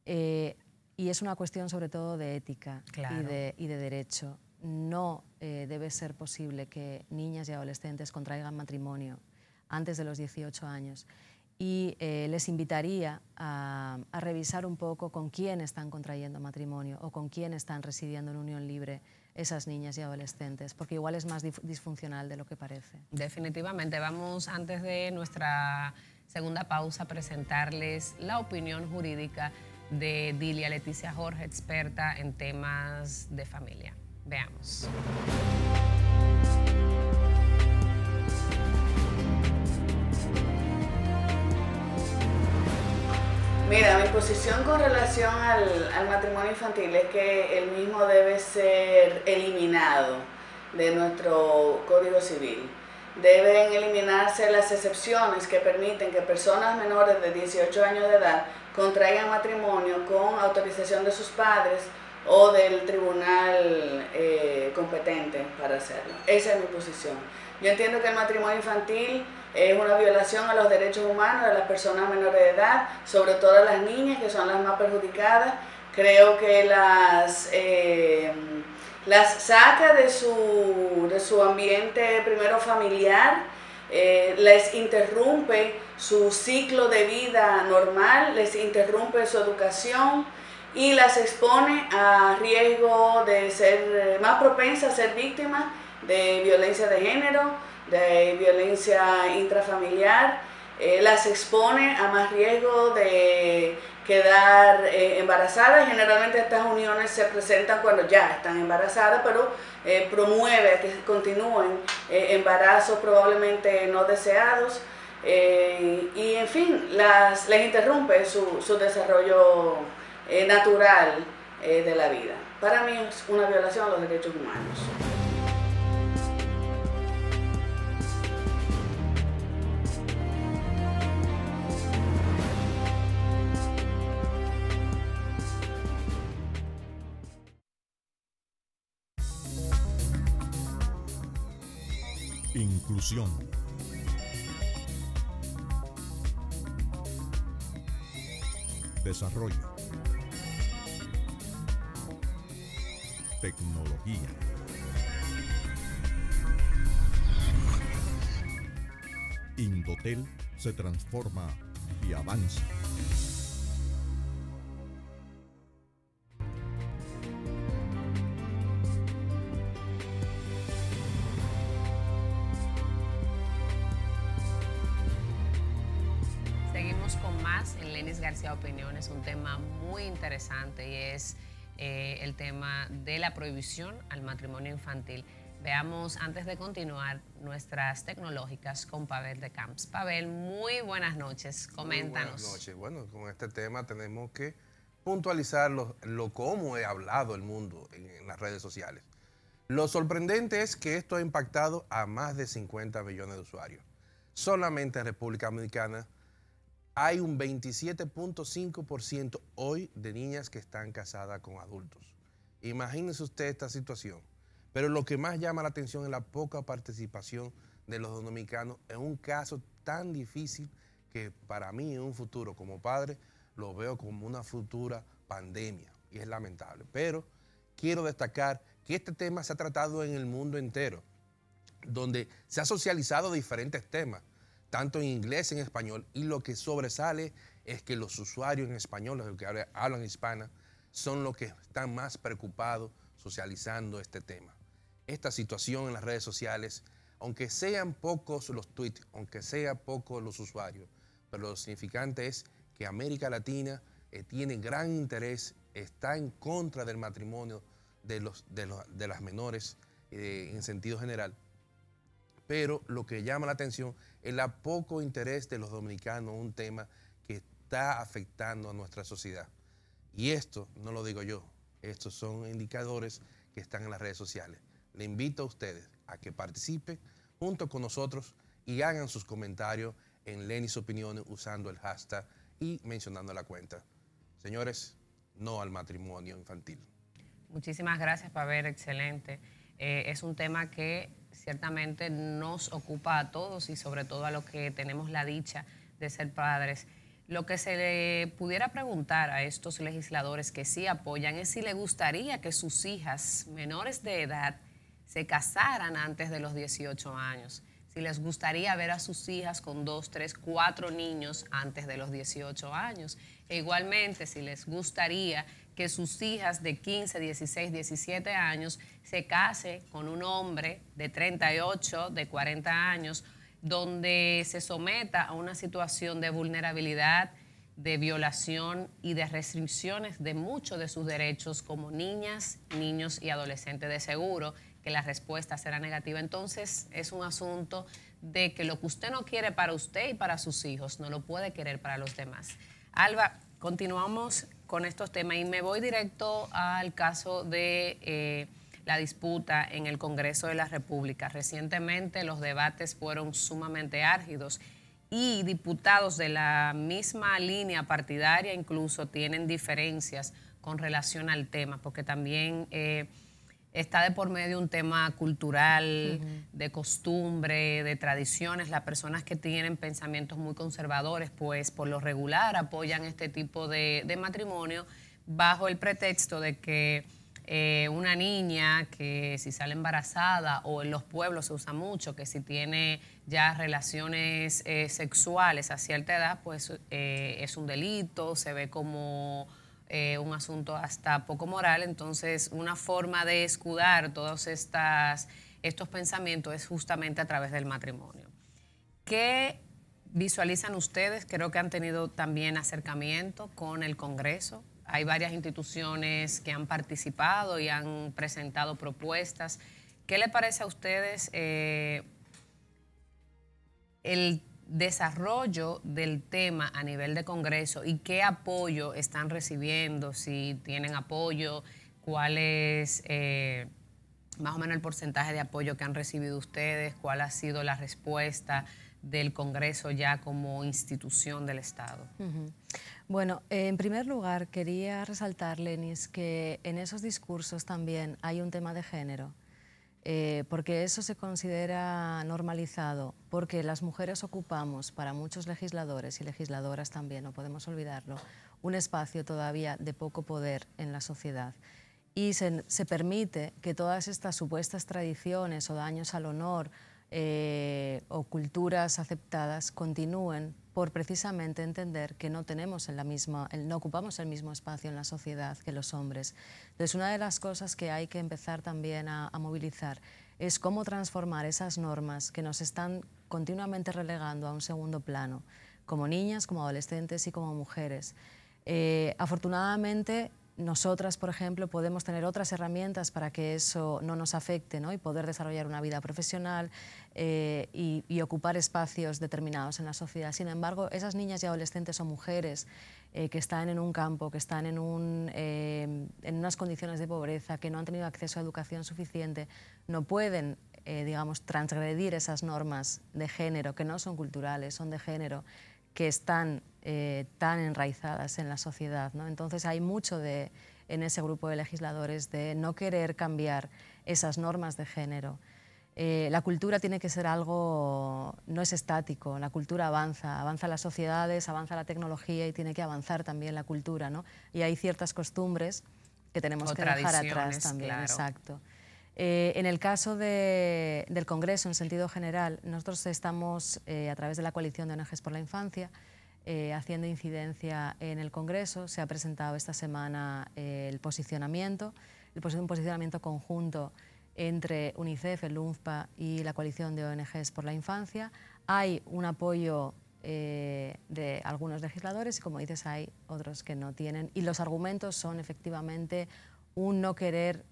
Y es una cuestión sobre todo de ética. Claro. y de derecho. No debe ser posible que niñas y adolescentes contraigan matrimonio antes de los 18 años. Y les invitaría a revisar un poco con quién están contrayendo matrimonio o con quién están residiendo en unión libre esas niñas y adolescentes, porque igual es más disfuncional de lo que parece. Definitivamente. Vamos, antes de nuestra segunda pausa, a presentarles la opinión jurídica de Dilia Leticia Jorge, experta en temas de familia. Veamos. Mira, mi posición con relación al matrimonio infantil es que el mismo debe ser eliminado de nuestro Código Civil. Deben eliminarse las excepciones que permiten que personas menores de 18 años de edad contraigan matrimonio con autorización de sus padres o del tribunal competente para hacerlo. Esa es mi posición. Yo entiendo que el matrimonio infantil es una violación a los derechos humanos de las personas menores de edad, sobre todo a las niñas, que son las más perjudicadas. Creo que las saca de su ambiente primero familiar, les interrumpe su ciclo de vida normal, les interrumpe su educación y las expone a riesgo de ser más propensas a ser víctimas de violencia de género, de violencia intrafamiliar, las expone a más riesgo de quedar embarazadas. Generalmente estas uniones se presentan cuando ya están embarazadas, pero promueve que continúen embarazos probablemente no deseados, y en fin, les interrumpe su desarrollo natural de la vida. Para mí es una violación a los derechos humanos. Inclusión. Desarrollo. Tecnología. Indotel se transforma y avanza. Seguimos con más en Lenis García Opiniones, un tema muy interesante y es el tema de la prohibición al matrimonio infantil. Veamos, antes de continuar, nuestras tecnológicas con Pavel de Camps. Pavel, muy buenas noches, coméntanos. Muy buenas noches. Bueno, con este tema tenemos que puntualizar lo cómo he hablado el mundo en las redes sociales. Lo sorprendente es que esto ha impactado a más de 50 millones de usuarios. Solamente en República Dominicana hay un 27.5% hoy de niñas que están casadas con adultos. Imagínense usted esta situación. Pero lo que más llama la atención es la poca participación de los dominicanos en un caso tan difícil que para mí en un futuro como padre lo veo como una futura pandemia y es lamentable. Pero quiero destacar que este tema se ha tratado en el mundo entero, donde se ha socializado diferentes temas, tanto en inglés y en español, y lo que sobresale es que los usuarios en español, los que hablan hispana, son los que están más preocupados socializando este tema. Esta situación en las redes sociales, aunque sean pocos los tweets, aunque sean pocos los usuarios, pero lo significante es que América Latina tiene gran interés, está en contra del matrimonio de las menores en sentido general. Pero lo que llama la atención es el poco interés de los dominicanos, un tema que está afectando a nuestra sociedad. Y esto no lo digo yo, estos son indicadores que están en las redes sociales. Le invito a ustedes a que participen junto con nosotros y hagan sus comentarios en Lenis Opiniones usando el hashtag y mencionando la cuenta. Señores, no al matrimonio infantil. Muchísimas gracias, Pavel, excelente. Es un tema que ciertamente nos ocupa a todos y sobre todo a los que tenemos la dicha de ser padres. Lo que se le pudiera preguntar a estos legisladores que sí apoyan es si les gustaría que sus hijas menores de edad se casaran antes de los 18 años, si les gustaría ver a sus hijas con 2, 3, 4 niños antes de los 18 años. E igualmente, si les gustaría que sus hijas de 15, 16, 17 años se case con un hombre de 38, de 40 años, donde se someta a una situación de vulnerabilidad, de violación y de restricciones de muchos de sus derechos como niñas, niños y adolescentes. De seguro que la respuesta será negativa. Entonces es un asunto de que lo que usted no quiere para usted y para sus hijos no lo puede querer para los demás. Alba, continuamos con estos temas y me voy directo al caso de la disputa en el Congreso de la República. Recientemente los debates fueron sumamente álgidos y diputados de la misma línea partidaria incluso tienen diferencias con relación al tema, porque también está de por medio un tema cultural, de costumbre, de tradiciones. Las personas que tienen pensamientos muy conservadores, pues por lo regular apoyan este tipo de matrimonio bajo el pretexto de que una niña que si sale embarazada, o en los pueblos se usa mucho, que si tiene ya relaciones sexuales a cierta edad, pues es un delito, se ve como un asunto hasta poco moral. Entonces, una forma de escudar todos estos pensamientos es justamente a través del matrimonio. ¿Qué visualizan ustedes? Creo que han tenido también acercamiento con el Congreso. Hay varias instituciones que han participado y han presentado propuestas. ¿Qué le parece a ustedes el desarrollo del tema a nivel de Congreso y qué apoyo están recibiendo? Si tienen apoyo, ¿cuál es más o menos el porcentaje de apoyo que han recibido ustedes? ¿Cuál ha sido la respuesta del Congreso ya como institución del Estado? Bueno, en primer lugar quería resaltar, Lenis, que en esos discursos también hay un tema de género. porque eso se considera normalizado, porque las mujeres ocupamos, para muchos legisladores y legisladoras también, no podemos olvidarlo, un espacio todavía de poco poder en la sociedad. Y se permite que todas estas supuestas tradiciones o daños al honor o culturas aceptadas continúen por precisamente entender que no ocupamos el mismo espacio en la sociedad que los hombres. Entonces, una de las cosas que hay que empezar también a movilizar es cómo transformar esas normas que nos están continuamente relegando a un segundo plano, como niñas, como adolescentes y como mujeres. Afortunadamente, nosotras, por ejemplo, podemos tener otras herramientas para que eso no nos afecte, ¿no? Y poder desarrollar una vida profesional y ocupar espacios determinados en la sociedad. Sin embargo, esas niñas y adolescentes o mujeres que están en un campo, que están en unas condiciones de pobreza, que no han tenido acceso a educación suficiente, no pueden, digamos, transgredir esas normas de género, que no son culturales, son de género, que están tan enraizadas en la sociedad, ¿no? Entonces hay mucho en ese grupo de legisladores de no querer cambiar esas normas de género. La cultura tiene que ser algo, no es estático, la cultura avanza las sociedades, avanza la tecnología y tiene que avanzar también la cultura, ¿no? Y hay ciertas costumbres que tenemos que dejar atrás también, claro. Exacto. En el caso del Congreso, en sentido general, nosotros estamos, a través de la Coalición de ONGs por la Infancia, haciendo incidencia en el Congreso. Se ha presentado esta semana un posicionamiento conjunto entre UNICEF, el UNFPA y la Coalición de ONGs por la Infancia. Hay un apoyo de algunos legisladores y, como dices, hay otros que no tienen. Y los argumentos son efectivamente un no querer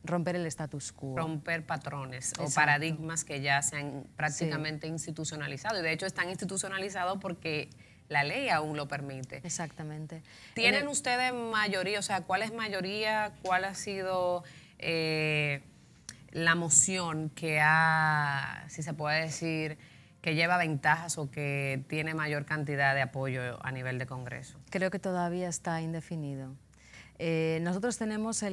romper el status quo. Romper patrones. Exacto. O paradigmas que ya se han prácticamente institucionalizado. Y de hecho están institucionalizados porque la ley aún lo permite. Exactamente. ¿Tienen ustedes mayoría? O sea, ¿cuál es mayoría? ¿Cuál ha sido la moción que si se puede decir, que lleva ventajas o que tiene mayor cantidad de apoyo a nivel de Congreso? Creo que todavía está indefinido. Nosotros tenemos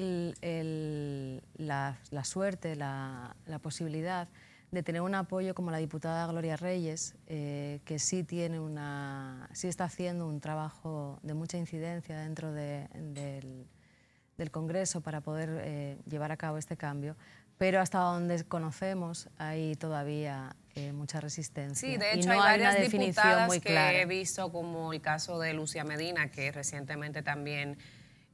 la suerte, la posibilidad de tener un apoyo como la diputada Gloria Reyes, que sí está haciendo un trabajo de mucha incidencia dentro del Congreso para poder llevar a cabo este cambio, pero hasta donde conocemos hay todavía mucha resistencia. Sí, de hecho hay varias diputadas que he visto, como el caso de Lucía Medina, que recientemente también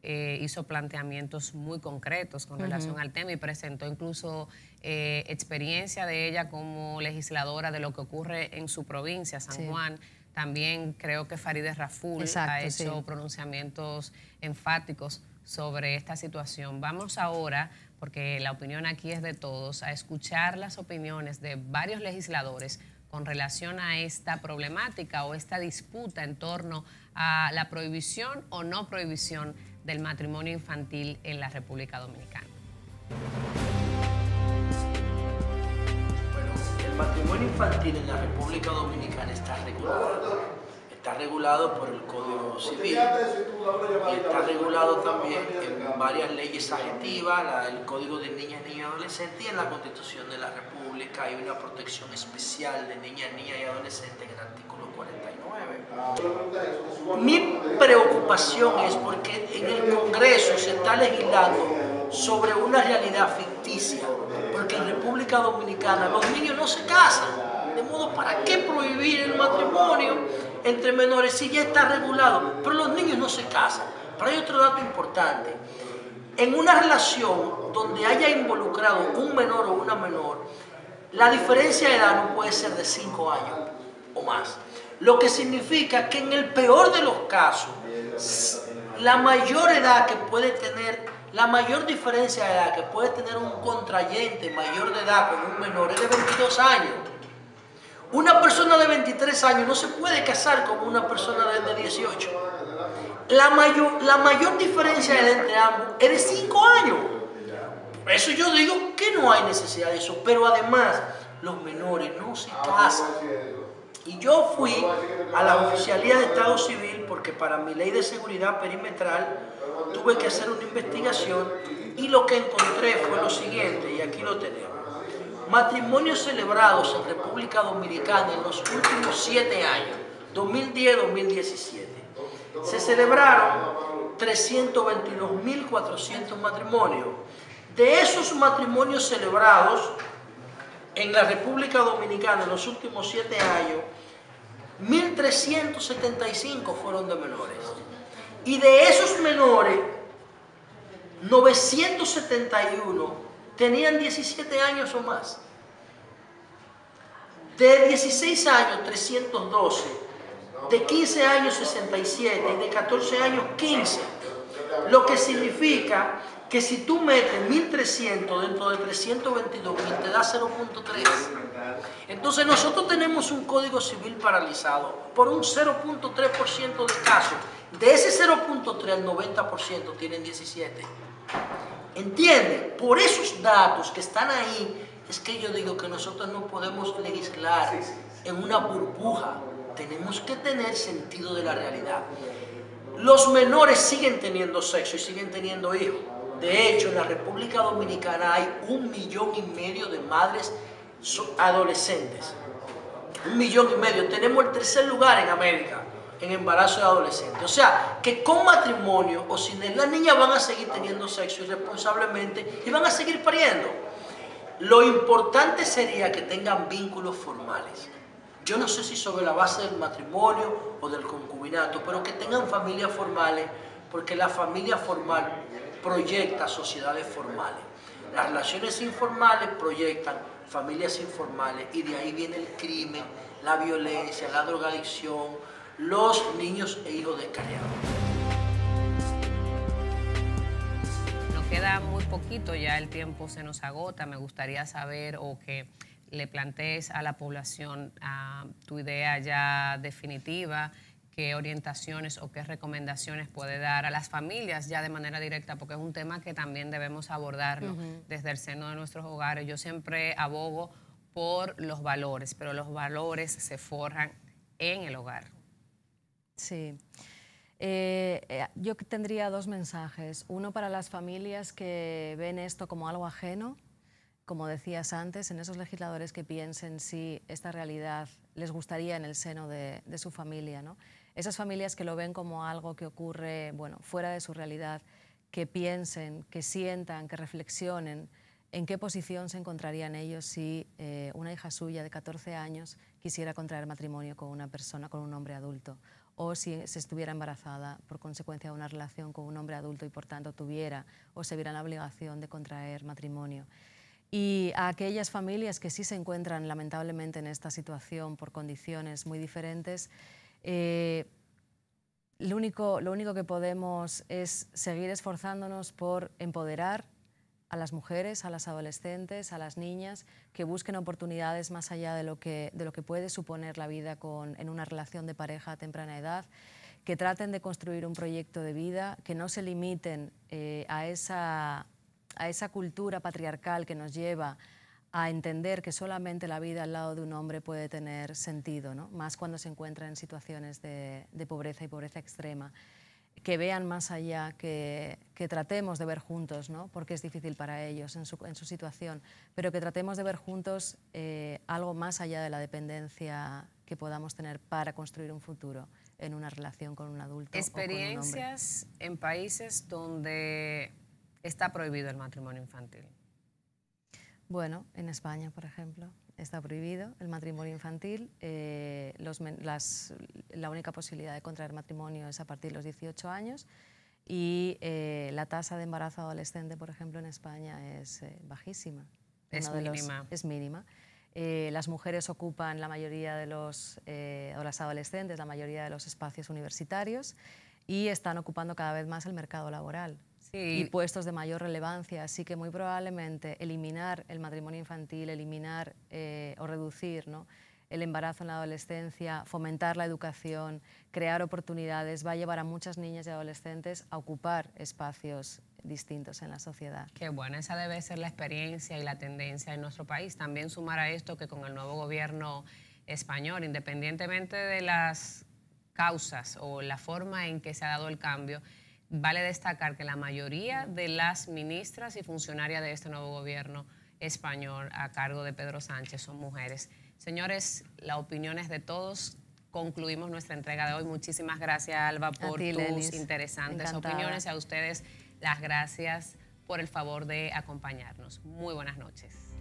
hizo planteamientos muy concretos con relación al tema y presentó incluso experiencia de ella como legisladora de lo que ocurre en su provincia, San Juan. También creo que Farideh Raful ha hecho pronunciamientos enfáticos sobre esta situación. Vamos ahora, porque la opinión aquí es de todos, a escuchar las opiniones de varios legisladores con relación a esta problemática o esta disputa en torno a la prohibición o no prohibición del matrimonio infantil en la República Dominicana. Bueno, el matrimonio infantil en la República Dominicana está regulado. Está regulado por el Código Civil y está regulado también en varias leyes adjetivas, el Código de Niñas, Niños y Adolescentes, y en la Constitución de la República hay una protección especial de niñas, niñas y adolescentes en el artículo 49. Mi preocupación es porque en el Congreso se está legislando sobre una realidad ficticia, porque en República Dominicana los niños no se casan, de modo ¿para qué prohibir el matrimonio entre menores si ya está regulado? Pero los niños no se casan. Pero hay otro dato importante. En una relación donde haya involucrado un menor o una menor, la diferencia de edad no puede ser de 5 años o más. Lo que significa que en el peor de los casos, la mayor edad que puede tener, la mayor diferencia de edad que puede tener un contrayente mayor de edad con un menor es de 22 años. Una persona de 23 años no se puede casar con una persona de 18. La mayor diferencia entre ambos es de 5 años. Por eso yo digo que no hay necesidad de eso. Pero además, los menores no se casan. Y yo fui a la Oficialía de Estado Civil porque para mi ley de seguridad perimetral tuve que hacer una investigación Y lo que encontré fue lo siguiente, y aquí lo tenemos. Matrimonios celebrados en República Dominicana en los últimos 7 años, 2010-2017. Se celebraron 322.400 matrimonios. De esos matrimonios celebrados en la República Dominicana en los últimos 7 años, 1.375 fueron de menores. Y de esos menores, 971 tenían 17 años o más. De 16 años, 312. De 15 años, 67. Y de 14 años, 15. Lo que significa que si tú metes 1.300 dentro de 322.000, te da 0.3. Entonces nosotros tenemos un código civil paralizado por un 0.3% de casos. De ese 0.3, el 90% tienen 17. ¿Entienden? Por esos datos que están ahí, es que yo digo que nosotros no podemos legislar en una burbuja. Tenemos que tener sentido de la realidad. Los menores siguen teniendo sexo y siguen teniendo hijos. De hecho, en la República Dominicana hay 1,5 millones de madres adolescentes. 1,5 millones. Tenemos el 3er lugar en América en embarazo de adolescentes. O sea, que con matrimonio o sin él, las niñas van a seguir teniendo sexo irresponsablemente y van a seguir pariendo. Lo importante sería que tengan vínculos formales. Yo no sé si sobre la base del matrimonio o del concubinato, pero que tengan familias formales, porque la familia formal proyecta sociedades formales. Las relaciones informales proyectan familias informales y de ahí viene el crimen, la violencia, la drogadicción, los niños e hijos descarriados. Nos queda muy poquito, ya el tiempo se nos agota. Me gustaría saber o que le plantees a la población tu idea ya definitiva, qué orientaciones o qué recomendaciones puede dar a las familias ya de manera directa, porque es un tema que también debemos abordarlo desde el seno de nuestros hogares. Yo siempre abogo por los valores, pero los valores se forjan en el hogar. Sí. Yo tendría 2 mensajes. Uno para las familias que ven esto como algo ajeno, como decías antes, en esos legisladores que piensen si esta realidad les gustaría en el seno de su familia, ¿no? Esas familias que lo ven como algo que ocurre, bueno, fuera de su realidad, que piensen, que sientan, que reflexionen en qué posición se encontrarían ellos si una hija suya de 14 años quisiera contraer matrimonio con una persona, con un hombre adulto, o si se estuviera embarazada por consecuencia de una relación con un hombre adulto y por tanto tuviera o se viera en la obligación de contraer matrimonio. Y a aquellas familias que sí se encuentran lamentablemente en esta situación por condiciones muy diferentes, lo único que podemos es seguir esforzándonos por empoderar a las mujeres, a las adolescentes, a las niñas, que busquen oportunidades más allá de lo que puede suponer la vida en una relación de pareja a temprana edad, que traten de construir un proyecto de vida, que no se limiten a esa cultura patriarcal que nos lleva a entender que solamente la vida al lado de un hombre puede tener sentido, ¿no? Más cuando se encuentran en situaciones de pobreza y pobreza extrema. Que vean más allá, que tratemos de ver juntos, ¿no? Porque es difícil para ellos en su situación, pero que tratemos de ver juntos algo más allá de la dependencia que podamos tener para construir un futuro en una relación con un adulto. Experiencias o con un hombre. en países donde está prohibido el matrimonio infantil. Bueno, en España, por ejemplo, está prohibido el matrimonio infantil. La única posibilidad de contraer matrimonio es a partir de los 18 años y la tasa de embarazo adolescente, por ejemplo, en España es bajísima. Es mínima. Es mínima. Las mujeres ocupan la mayoría de o las adolescentes, la mayoría de los espacios universitarios y están ocupando cada vez más el mercado laboral. Sí. Y puestos de mayor relevancia, así que muy probablemente eliminar el matrimonio infantil, eliminar o reducir, ¿no?, el embarazo en la adolescencia, fomentar la educación, crear oportunidades, va a llevar a muchas niñas y adolescentes a ocupar espacios distintos en la sociedad. Qué bueno, esa debe ser la experiencia y la tendencia en nuestro país. También sumar a esto que con el nuevo gobierno español, independientemente de las causas o la forma en que se ha dado el cambio, vale destacar que la mayoría de las ministras y funcionarias de este nuevo gobierno español a cargo de Pedro Sánchez son mujeres. Señores, la opinión es de todos. Concluimos nuestra entrega de hoy. Muchísimas gracias, Alba, por tus interesantes opiniones. Y a ustedes las gracias por el favor de acompañarnos. Muy buenas noches.